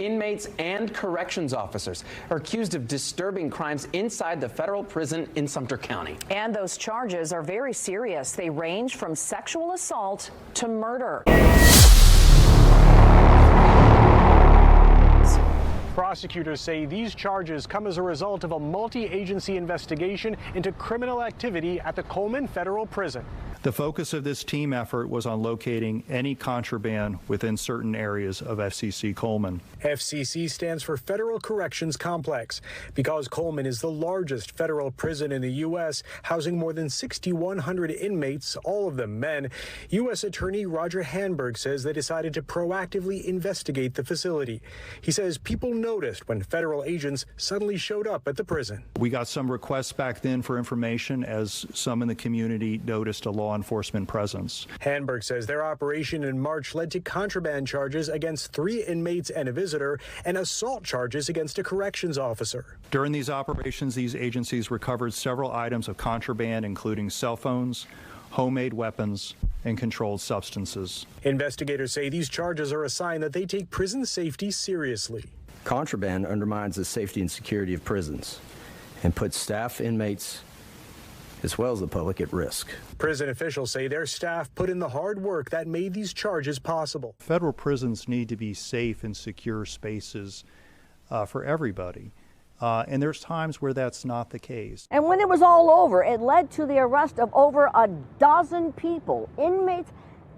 inmates and corrections officers are accused of disturbing crimes inside the federal prison in Sumter County. And those charges are very serious. They range from sexual assault to murder. Prosecutors say these charges come as a result of a multi-agency investigation into criminal activity at the Coleman Federal Prison. The focus of this team effort was on locating any contraband within certain areas of FCC Coleman. FCC stands for Federal Corrections Complex because Coleman is the largest federal prison in the U.S., housing more than 6,100 inmates, all of them men. U.S. Attorney Roger Hanberg says they decided to proactively investigate the facility. He says people noticed when federal agents suddenly showed up at the prison. We got some requests back then for information as some in the community noticed a law enforcement presence. Hanberg says their operation in March led to contraband charges against 3 inmates and a visitor and assault charges against a corrections officer. During these operations, these agencies recovered several items of contraband, including cell phones, homemade weapons, and controlled substances. Investigators say these charges are a sign that they take prison safety seriously. Contraband undermines the safety and security of prisons and puts staff, inmates, as well as the public at risk. Prison officials say their staff put in the hard work that made these charges possible. Federal prisons need to be safe and secure spaces for everybody. And there's times where that's not the case. And when it was all over, it led to the arrest of over a dozen people, inmates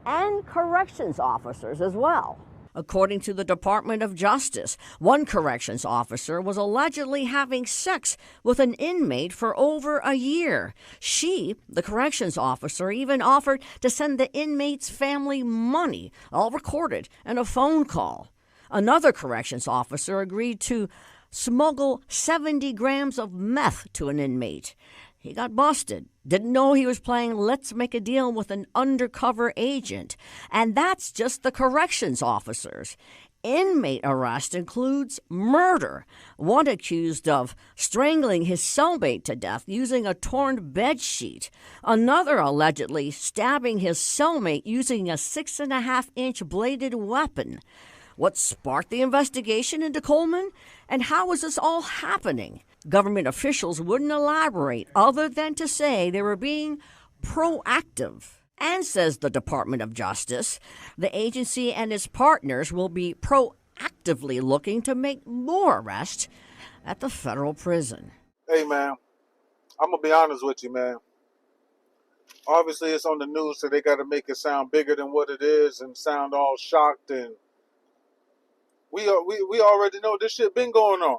and corrections officers as well. According to the Department of Justice, one corrections officer was allegedly having sex with an inmate for over a year. She, the corrections officer, even offered to send the inmate's family money, all recorded in a phone call. Another corrections officer agreed to smuggle 70 grams of meth to an inmate. He got busted. Didn't know he was playing let's make a deal with an undercover agent. And that's just the corrections officers. Inmate arrest includes murder. One accused of strangling his cellmate to death using a torn bedsheet. Another allegedly stabbing his cellmate using a 6.5-inch bladed weapon. What sparked the investigation into Coleman? And how is this all happening? Government officials wouldn't elaborate other than to say they were being proactive. And says the Department of Justice, the agency and its partners will be proactively looking to make more arrests at the federal prison. Hey, man, I'm going to be honest with you, man. Obviously, it's on the news, so they got to make it sound bigger than what it is and sound all shocked. And we already know this shit been going on.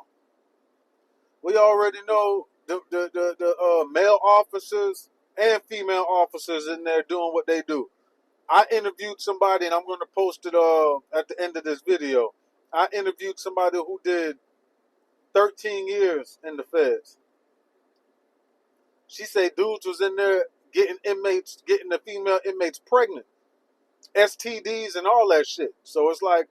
We already know the male officers and female officers in there doing what they do. I interviewed somebody, and I'm going to post it at the end of this video. I interviewed somebody who did 13 years in the feds. She said dudes was in there getting the female inmates pregnant, STDs and all that shit. So it's like,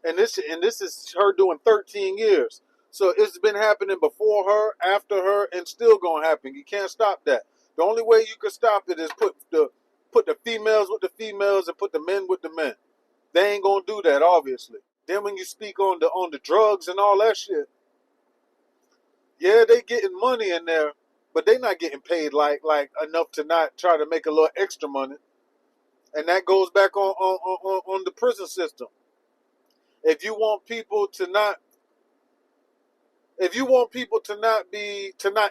and this is her doing 13 years. So it's been happening before her, after her, and still gonna happen. You can't stop that. The only way you can stop it is put the females with the females and put the men with the men. They ain't gonna do that, obviously. Then when you speak on the drugs and all that shit, yeah, they getting money in there, but they not getting paid like enough to not try to make a little extra money. And that goes back on the prison system. If you want people to not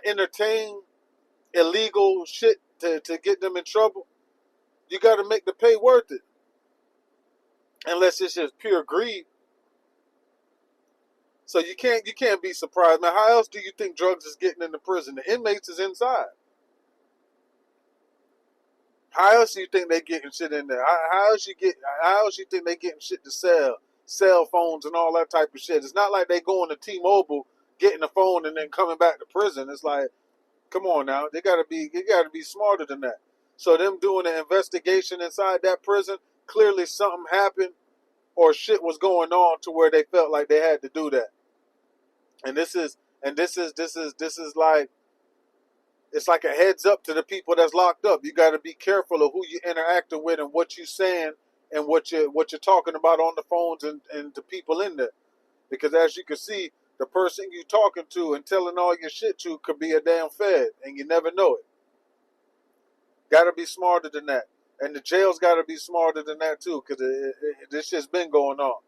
entertain illegal shit to get them in trouble, you got to make the pay worth it. Unless it's just pure greed. So you can't be surprised, man. How else do you think drugs is getting into prison? The inmates is inside. How else do you think they getting shit in there? How else you think they getting shit to sell? Cell phones and all that type of shit. It's not like they going to T-Mobile, getting a phone and then coming back to prison. It's like, come on now, they gotta be smarter than that. So them doing an investigation inside that prison, clearly something happened or shit was going on to where they felt like they had to do that. And this is like, it's like a heads up to the people that's locked up. You got to be careful of who you're interacting with and what you're saying and what you're talking about on the phones and the people in there. Because as you can see, the person you talking to and telling all your shit to could be a damn fed, and you never know it. Got to be smarter than that. And the jail's got to be smarter than that too, because this shit's been going on.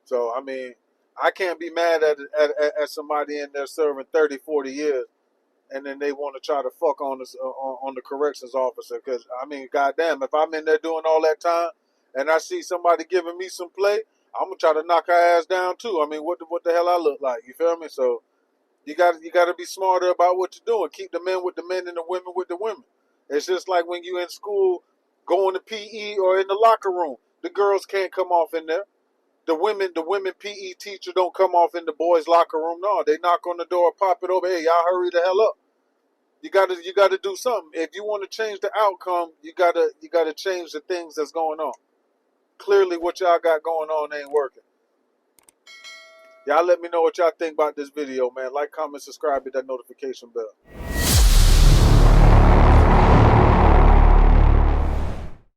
So, I mean, I can't be mad at somebody in there serving 30, 40 years, and then they want to try to fuck on the corrections officer. Because, I mean, goddamn, if I'm in there doing all that time, and I see somebody giving me some play, I'm going to try to knock her ass down too. I mean, what the hell I look like? You feel me? So, you got to be smarter about what you're doing. Keep the men with the men and the women with the women. It's just like when you in school, going to PE or in the locker room. The girls can't come off in there. The women PE teacher don't come off in the boys' locker room. No, they knock on the door, pop it over. Hey, y'all hurry the hell up. You gotta do something. If you want to change the outcome, you gotta change the things that's going on. Clearly, what y'all got going on ain't working. Y'all let me know what y'all think about this video, man. Like, comment, subscribe, hit that notification bell.